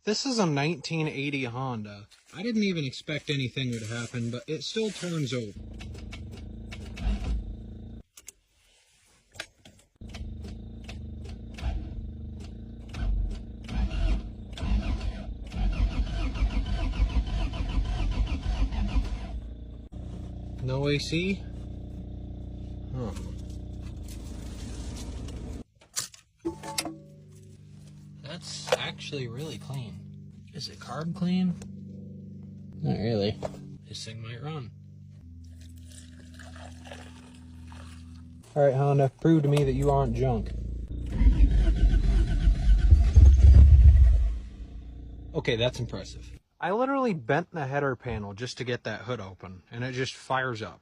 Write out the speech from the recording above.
This is a 1980 Honda. I didn't even expect anything would happen, but it still turns over. No AC? Huh. That's actually really clean. Is it carb clean? Not really. This thing might run. Alright, Honda, prove to me that you aren't junk. Okay, that's impressive. I literally bent the header panel just to get that hood open, and it just fires up.